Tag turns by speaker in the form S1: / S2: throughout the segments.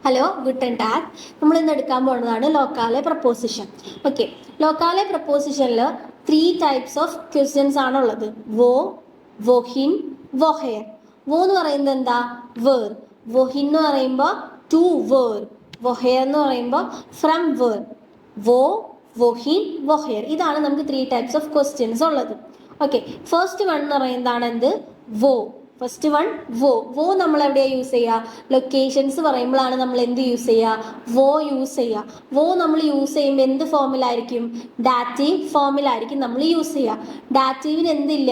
S1: Hello, good tag. നമ്മൾ ഇന്ന് എടുക്കാൻ പോകുന്നതാണ് ലോക്കാലെ പ്രപ്പോസിഷൻ. ഓക്കെ, ലോക്കാലെ പ്രപ്പോസിഷനിൽ 3 ടൈപ്സ് ഓഫ് ക്വസ്റ്റ്യൻസ് ആണുള്ളത്. വോ, വൊഹിൻ, വൊഹേർ. വോ എന്ന് പറയുന്നത് എന്താ? വേർ. വൊഹിൻ എന്ന് പറയുമ്പോൾ ടു വേർ. വൊഹേർ എന്ന് പറയുമ്പോൾ ഫ്രം വേർ. വോ, വൊഹിൻ, വൊഹേർ. ഇതാണ് നമുക്ക് 3 ടൈപ്സ് ഓഫ് ക്വസ്റ്റ്യൻസ് ഉള്ളത്. ഓക്കെ, ഫസ്റ്റ് വൺ എന്ന് പറയുന്നതാണ് എന്ത്? വോ. ഫസ്റ്റ് വൺ വോ. വോ നമ്മൾ എവിടെയാണ് യൂസ് ചെയ്യുക? ലൊക്കേഷൻസ് പറയുമ്പോഴാണ് നമ്മൾ എന്ത് യൂസ് ചെയ്യുക? വോ യൂസ് ചെയ്യുക. വോ നമ്മൾ യൂസ് ചെയ്യുമ്പോൾ എന്ത് ഫോമിലായിരിക്കും? ഡാറ്റീവ് ഫോമിലായിരിക്കും നമ്മൾ യൂസ് ചെയ്യുക. ഡാറ്റീവിന് എന്തില്ല?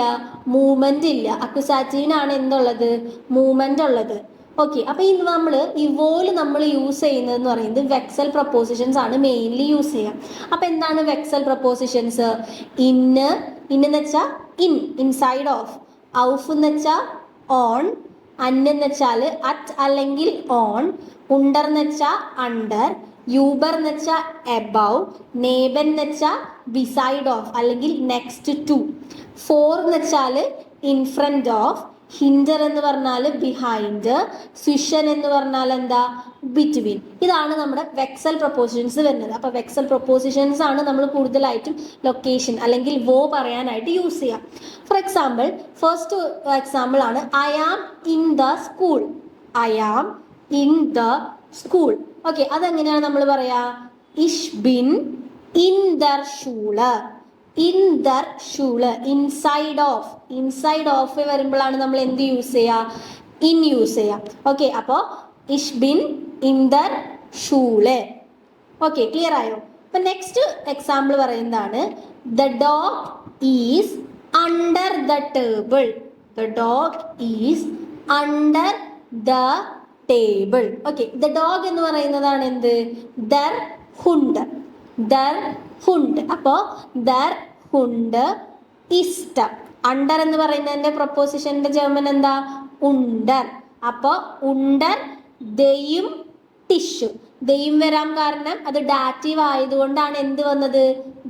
S1: മൂവ്മെന്റ് ഇല്ല. അക്യുസാറ്റീവിനാണ് എന്തുള്ളത്? മൂവ്മെന്റ് ഉള്ളത്. ഓക്കെ, അപ്പൊ ഈ നമ്മൾ ഈ വോല് നമ്മൾ യൂസ് ചെയ്യുന്നതെന്ന് പറയുന്നത് വെക്സൽ പ്രപ്പോസിഷൻസ് ആണ് മെയിൻലി യൂസ് ചെയ്യുക. അപ്പൊ എന്താണ് വെക്സൽ പ്രപ്പോസിഷൻസ്? ഇന്ന് എന്ന് വെച്ചാൽ ഇൻസൈഡ് ഓഫ്. ഔഫ് എന്ന് വെച്ചാൽ ഓൺ. എന്ന് വെച്ചാൽ അറ്റ് അല്ലെങ്കിൽ ഓൺ. ഉണ്ടർ എന്ന് വെച്ചാൽ അണ്ടർ. യൂബർ എന്ന് വെച്ചാൽ എബവ്. നേബർ എന്ന് വെച്ചാൽ ബിസൈഡ് ഓഫ് അല്ലെങ്കിൽ നെക്സ്റ്റ് ടു. ഫോർ എന്ന് വെച്ചാൽ ഇൻ ഫ്രണ്ട് ഓഫ്. ഹിൻഡർ എന്ന് പറഞ്ഞാൽ ബിഹൈൻഡ്. സ്വിഷൻ എന്ന് പറഞ്ഞാൽ എന്താ? ബിറ്റ്വീൻ. ഇതാണ് നമ്മുടെ വെക്സൽ പ്രപ്പോസിഷൻസ് വരുന്നത്. അപ്പോൾ വെക്സൽ പ്രപ്പോസിഷൻസ് ആണ് നമ്മൾ കൂടുതലായിട്ടും ലൊക്കേഷൻ അല്ലെങ്കിൽ വോ പറയാനായിട്ട് യൂസ് ചെയ്യാം. ഫോർ എക്സാമ്പിൾ, ഫസ്റ്റ് എക്സാമ്പിൾ ആണ് I am in the school. I am in the school. Okay, അതെങ്ങനെയാണ് നമ്മൾ പറയാ? ഇഷ് ബിൻ ഇൻ ദർ ഷൂള്. ഇൻ ദർ ഷൂള്. Inside of. ഇൻസൈഡ് ഓഫ് വരുമ്പോഴാണ് നമ്മൾ എന്ത് യൂസ് ചെയ്യുക? ഇൻ യൂസ് ചെയ്യാം. ഓക്കെ, അപ്പോൾ ഇഷ് ബിൻ ഇൻ ദർ ഷൂള്. ഓക്കെ, ക്ലിയർ ആയോ? അപ്പൊ നെക്സ്റ്റ് എക്സാമ്പിൾ പറയുന്നതാണ് the dog is under the table. The dog is under the table. Okay, the dog എന്ന് പറയുന്നതാണ് എന്ത്? ദർ ഹുണ്ട്. ദർ ഹുണ്ട്. അപ്പോ ദർ ഹുണ്ട് ഇഷ്ട. അണ്ടർ എന്ന് പറയുന്നതിന്റെ പ്രപ്പോസിഷന്റെ ജർമ്മൻ എന്താ? ഉണ്ടർ. അപ്പോ ഉണ്ടർ ദയും ടിഷ്യൂ. ദയും വരാൻ കാരണം അത് ഡാറ്റീവ് ആയതുകൊണ്ടാണ് എന്ത് വന്നത്?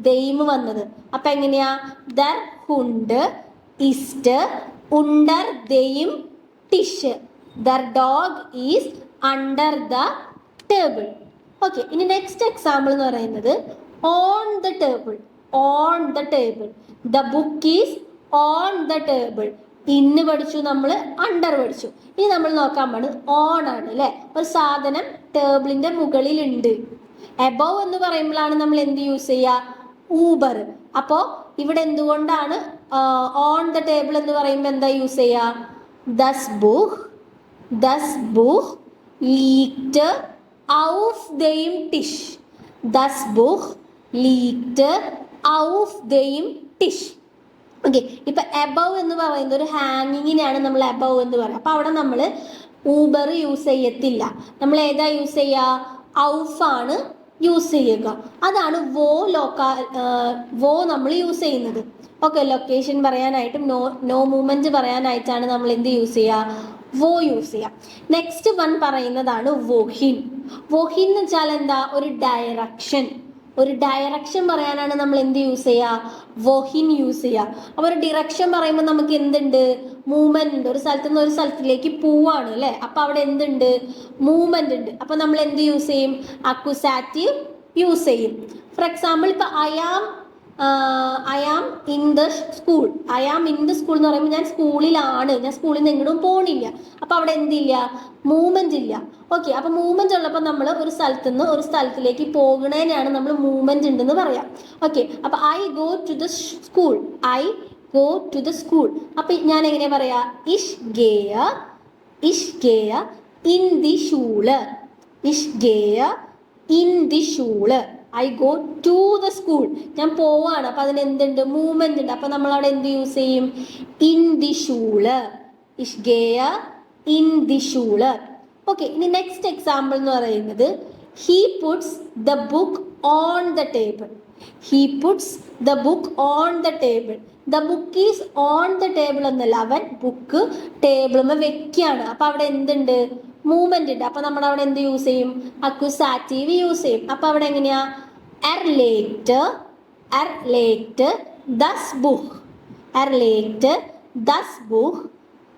S1: ദയും വന്നത്. അപ്പൊ എങ്ങനെയാ? ദർ ഹുണ്ട് ഇസ്റ്റ് ഉണ്ടർ ദയും ടിഷ്. ദർ dog is under the table. Okay, ഇനി നെക്സ്റ്റ് എക്സാമ്പിൾ എന്ന് പറയുന്നത് on the table. On the table. The book is on the table. ഇന്ന് പഠിച്ചു, നമ്മൾ അണ്ടർ പഠിച്ചു. ഇനി നമ്മൾ നോക്കാൻ പാടുന്നത് ഓൺ ആണ് അല്ലെ. ഒരു സാധനം ടേബിളിന്റെ മുകളിൽ ഉണ്ട്. എബവ് എന്ന് പറയുമ്പോഴാണ് നമ്മൾ എന്ത് യൂസ് ചെയ്യുക? ഊബർ. അപ്പോ ഇവിടെ എന്തുകൊണ്ടാണ് ഓൺ ദ ടേബിൾ എന്ന് പറയുമ്പോൾ എന്താ യൂസ് ചെയ്യുക? ദസ് ബുക്ക്. ദസ് ബുക്ക് ലീക്ട് auf dem Tisch. Das Buch liegt auf dem Tisch. Okay, ഇപ്പൊ എബവ് എന്ന് പറയുന്നത് ഒരു ഹാങ്ങിങ്ങിനാണ് നമ്മൾ എബവ് എന്ന് പറയുക. അപ്പൊ അവിടെ നമ്മൾ ഊബർ യൂസ് ചെയ്യത്തില്ല. നമ്മൾ ഏതാ യൂസ് ചെയ്യുക? ഔഫ് ആണ് യൂസ് ചെയ്യുക. അതാണ് വോ നമ്മൾ യൂസ് ചെയ്യുന്നത്. ഓക്കെ, ലൊക്കേഷൻ പറയാനായിട്ടും നോ മൂവ്മെന്റ് പറയാനായിട്ടാണ് നമ്മൾ എന്ത് യൂസ് ചെയ്യുക? വോ യൂസ് ചെയ്യാം. നെക്സ്റ്റ് വൺ പറയുന്നതാണ് വൊഹിൻ. വൊഹിൻ എന്ന് വെച്ചാൽ എന്താ? ഒരു ഡയറക്ഷൻ. ഒരു ഡയറക്ഷൻ പറയാനാണ് നമ്മൾ എന്ത് യൂസ് ചെയ്യുക? വൊഹിൻ യൂസ് ചെയ്യുക. അപ്പൊ ഒരു ഡിറക്ഷൻ പറയുമ്പോൾ നമുക്ക് എന്തുണ്ട്? മൂവ്മെന്റ് ഉണ്ട്. ഒരു സ്ഥലത്ത് നിന്ന് ഒരു സ്ഥലത്തിലേക്ക് പോവാണ് അല്ലെ. അപ്പൊ അവിടെ എന്തുണ്ട്? മൂവ്മെന്റ് ഉണ്ട്. അപ്പൊ നമ്മൾ എന്ത് യൂസ് ചെയ്യും? അക്യുസാറ്റീവ് യൂസ് ചെയ്യും. ഫോർ എക്സാമ്പിൾ, ഇപ്പൊ I am in the school. I am in the school എന്ന് പറയുമ്പോൾ ഞാൻ സ്കൂളിലാണ്. ഞാൻ സ്കൂളിൽ നിന്ന് എങ്ങോട്ടും പോണില്ല. അപ്പൊ അവിടെ എന്തില്ല? മൂവ്മെന്റ് ഇല്ല. ഓക്കെ, അപ്പൊ മൂവ്മെന്റ് ഉള്ളപ്പോൾ നമ്മൾ ഒരു സ്ഥലത്ത് നിന്ന് ഒരു സ്ഥലത്തിലേക്ക് പോകുന്നതിനാണ് നമ്മൾ മൂവ്മെന്റ് ഉണ്ടെന്ന് പറയാം. ഓക്കെ, അപ്പൊ I go to the school. I go to the school. അപ്പൊ ഞാൻ എങ്ങനെ പറയാ? ഇഷ് ഗേയ ഇൻ ദി ഷൂള്. ഇഷ് ഗേയ ഇൻ ദി ഷൂള്. I go to the school. ഞാൻ പോവാണ്. അപ്പൊ അതിന് എന്തുണ്ട്? മൂവ്മെന്റ് ഉണ്ട്. അപ്പൊ നമ്മൾ അവിടെ എന്ത് യൂസ് ചെയ്യും? ഇൻ ദി ഷൂള്. ഇഷ് ഗേയ ഇൻ ദി ഷൂള്. ഓക്കെ, ഇനി നെക്സ്റ്റ് എക്സാമ്പിൾ എന്ന് പറയുന്നത് he puts the book on the table. He puts the book on the table. The book is on the table എന്നല്ല, അവൻ ബുക്ക് ടേബിളിൽ വെക്കുകയാണ്. അപ്പൊ അവിടെ എന്തുണ്ട്? മൂവ്മെന്റ് ഉണ്ട്. അപ്പൊ നമ്മൾ അവിടെ എന്ത് യൂസ് ചെയ്യും? അക്യുസാറ്റീവ് യൂസ് ചെയ്യും. അപ്പൊ അവിടെ എങ്ങനെയാ? erlegte das Buch. erlegte das Buch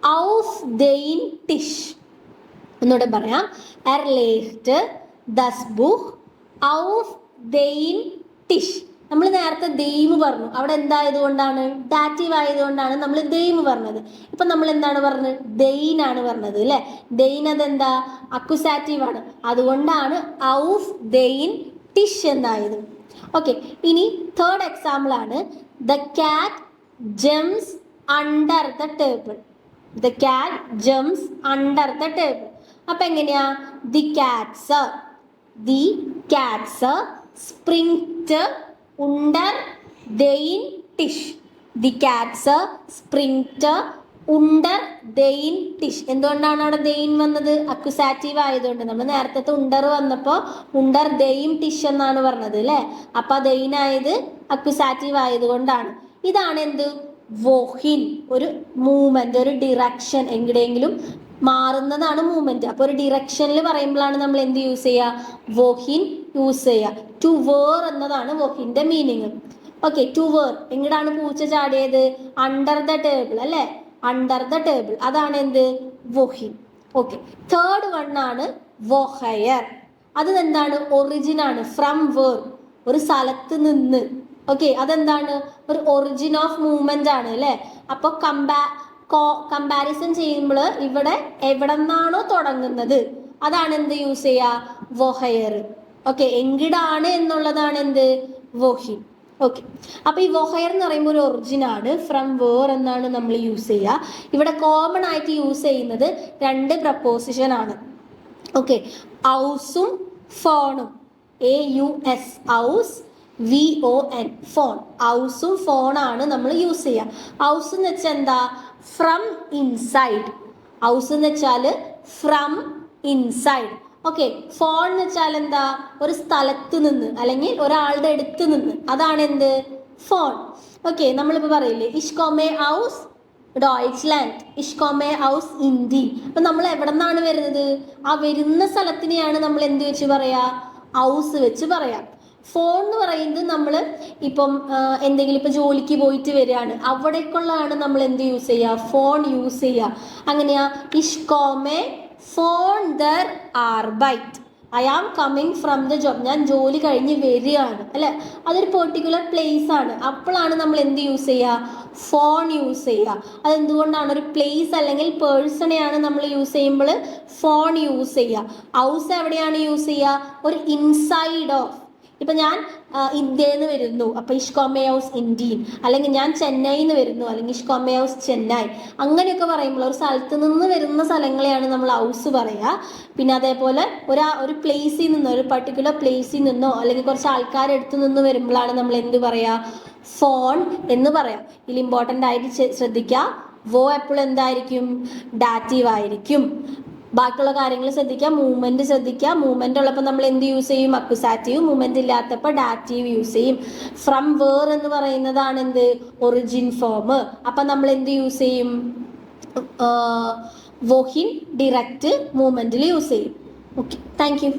S1: auf den Tisch. ഒന്നുകൂടെ പറയാം. erlegte das Buch auf den Tisch. നമ്മൾ നേരത്തെ ദെയിം പറഞ്ഞു. അവിടെ എന്തായതുകൊണ്ടാണ്? ഡാറ്റീവ് ആയതുകൊണ്ടാണ് നമ്മൾ ദെയിം പറഞ്ഞത്. ഇപ്പൊ നമ്മൾ എന്താണ് പറഞ്ഞത്? ദെയിൻ ആണ് പറഞ്ഞത് അല്ലെ. ദെയിൻ അതെന്താ? അക്യുസാറ്റീവ് ആണ്. അതുകൊണ്ടാണ് ഔഫ് ദെയിൻ ടിഷ് എന്നായത്. ഓക്കെ, ഇനി തേർഡ് എക്സാമ്പിൾ ആണ് the cat jumps under the table. The cat jumps under the table. അപ്പൊ എങ്ങനെയാ? ദി കാറ്റ്സ് സ്പ്രിങ്റ്റ് under den Tisch. The cats springed under den Tisch. എന്തുകൊണ്ടാണ് അവിടെ ദെയിൻ വന്നത്? അക്യുസാറ്റീവ് ആയതുകൊണ്ട്. നമ്മൾ നേരത്തെ ഉണ്ടർ വന്നപ്പോൾ ഉണ്ടർ ദെയിം ടിഷ് എന്നാണ് പറഞ്ഞത് അല്ലേ. അപ്പൊ ദെയിൻ ആയത് അക്യുസാറ്റീവ് ആയതുകൊണ്ടാണ്. ഇതാണ് എന്ത്? വോഹിൻ. ഒരു മൂവ്മെന്റ്, ഒരു ഡിറക്ഷൻ, എങ്ങടെയെങ്കിലും മാറുന്നതാണ് മൂവ്മെന്റ്. അപ്പൊ ഒരു ഡിറക്ഷനിൽ പറയുമ്പോഴാണ് നമ്മൾ എന്ത് യൂസ് ചെയ്യുക? വോഹിൻ യൂസ് ചെയ്യുക. ടു വേർ എന്നതാണ് വോഹിന്റെ മീനിങ്. Okay, to where. എങ്ങടാണ് പൂച്ച ചാടിയത്? അണ്ടർ ദ ടേബിൾ അല്ലെ. അണ്ടർ ദ ടേബിൾ, അതാണ് എന്ത്? വോഹിൻ. ഓക്കെ, തേർഡ് വൺ ആണ് വോഹയർ. അത് എന്താണ്? ഒറിജിൻ ആണ്. ഫ്രം വേർ, ഒരു സ്ഥലത്ത് നിന്ന്. ഓക്കെ, അതെന്താണ്? ഒരു ഒറിജിൻ ഓഫ് മൂവ്മെന്റ് ആണ് അല്ലെ. അപ്പൊ കമ്പാരിസൺ ചെയ്യുമ്പോൾ ഇവിടെ എവിടെ നിന്നാണോ തുടങ്ങുന്നത് അതാണ് എന്ത് യൂസ് ചെയ്യുക? വോഹയർ. ഓക്കെ, എങ്കിടാണ് എന്നുള്ളതാണ് എന്ത്? വോഹിൻ. ഓക്കെ, അപ്പൊ ഈ വോഹയർ എന്ന് പറയുമ്പോൾ ഒരു ഒറിജിൻ ആണ്. ഫ്രം വേർ എന്നാണ് നമ്മൾ യൂസ് ചെയ്യുക. ഇവിടെ കോമൺ ആയിട്ട് യൂസ് ചെയ്യുന്നത് രണ്ട് പ്രപ്പോസിഷൻ ആണ്. ഓക്കെ, ഔസും ഫോണും. AUS, ഔസ്, VON, ഫോൺ. ഔസും ഫോണാണ് നമ്മൾ യൂസ് ചെയ്യുക. ഔസ് എന്ന് വെച്ചാൽ എന്താ? From inside. ഔസ് എന്ന് വെച്ചാൽ ഫ്രം ഇൻസൈഡ്. ഓക്കെ, ഫോൺ എന്ന് വെച്ചാൽ എന്താ? ഒരു സ്ഥലത്ത് നിന്ന് അല്ലെങ്കിൽ ഒരാളുടെ അടുത്ത് നിന്ന്. അതാണ് എന്ത്? ഫോൺ. ഓക്കെ, നമ്മളിപ്പോൾ പറയില്ലേ ഇഷ് കോമേ ഔസ് ഡോയ്ച്ച്ലാൻഡ്, ഇഷ് കോമേ ഔസ് ഇന്ത്യ. അപ്പൊ നമ്മൾ എവിടെ നിന്നാണ് വരുന്നത്? ആ വരുന്ന സ്ഥലത്തിനെയാണ് നമ്മൾ എന്ത് വെച്ച് പറയാ? ഔസ് വെച്ച് പറയാം. ഫോൺ എന്ന് പറയുന്നത് നമ്മൾ ഇപ്പം എന്തെങ്കിലും ഇപ്പം ജോലിക്ക് പോയിട്ട് വരികയാണ്, അവിടേക്കുള്ളതാണ് നമ്മൾ എന്ത് യൂസ് ചെയ്യുക? ഫോൺ യൂസ് ചെയ്യുക. അങ്ങനെയാ ഇഷ് കോമേ ഫോൺ ദർ ആർബൈറ്റ്. I am coming from the job. ഞാൻ ജോലി കഴിഞ്ഞ് വരികയാണ് അല്ലെ. അതൊരു പെർട്ടിക്കുലർ പ്ലേസ് ആണ്. അപ്പോഴാണ് നമ്മൾ എന്ത് യൂസ് ചെയ്യുക? ഫോൺ യൂസ് ചെയ്യുക. അതെന്തുകൊണ്ടാണ്? ഒരു പ്ലേസ് അല്ലെങ്കിൽ പേഴ്സണെയാണ് നമ്മൾ യൂസ് ചെയ്യുമ്പോൾ ഫോൺ യൂസ് ചെയ്യുക. ഹൗസ് എവിടെയാണ് യൂസ് ചെയ്യുക? ഒരു ഇൻസൈഡ് ഓഫ്. ഇപ്പൊ ഞാൻ ഇന്ത്യയിൽ നിന്ന് വരുന്നു, അപ്പൊ ഇഷ്കോമേ ഹൗസ് ഇന്ത്യൻ. അല്ലെങ്കിൽ ഞാൻ ചെന്നൈയിൽ നിന്ന് വരുന്നു, അല്ലെങ്കിൽ ഇഷ്കോമേ ഹൗസ് ചെന്നൈ. അങ്ങനെയൊക്കെ പറയുമ്പോൾ ഒരു സ്ഥലത്ത് നിന്ന് വരുന്ന സ്ഥലങ്ങളെയാണ് നമ്മൾ ഹൗസ് പറയുക. പിന്നെ അതേപോലെ ഒരു പ്ലേസിൽ നിന്നോ, ഒരു പർട്ടിക്കുലർ പ്ലേസിൽ നിന്നോ അല്ലെങ്കിൽ കുറച്ച് ആൾക്കാരെടുത്ത് നിന്ന് വരുമ്പോഴാണ് നമ്മൾ എന്ത് പറയാ? ഫോൺ എന്ന് പറയാം. ഇതിൽ ഇമ്പോർട്ടൻ്റ് ആയിട്ട് ശ്രദ്ധിക്കുക, വോ എപ്പോഴും എന്തായിരിക്കും? ഡാറ്റീവ് ആയിരിക്കും. ബാക്കിയുള്ള കാര്യങ്ങൾ ശ്രദ്ധിക്കുക. മൂവ്മെന്റ് ശ്രദ്ധിക്കുക. മൂവ്മെന്റ് ഉള്ളപ്പോൾ നമ്മൾ എന്ത് യൂസ് ചെയ്യും? അക്യുസാറ്റീവ്. മൂവ്മെന്റ് ഇല്ലാത്തപ്പോൾ ഡാറ്റീവ് യൂസ് ചെയ്യും. ഫ്രം വേർ എന്ന് പറയുന്നതാണ് എന്ത്? Origin form. അപ്പം നമ്മൾ എന്ത് യൂസ് ചെയ്യും? വോഹിൻ ഡിറക്റ്റ് മൂവ്മെന്റിൽ യൂസ് ചെയ്യും. Okay, thank you.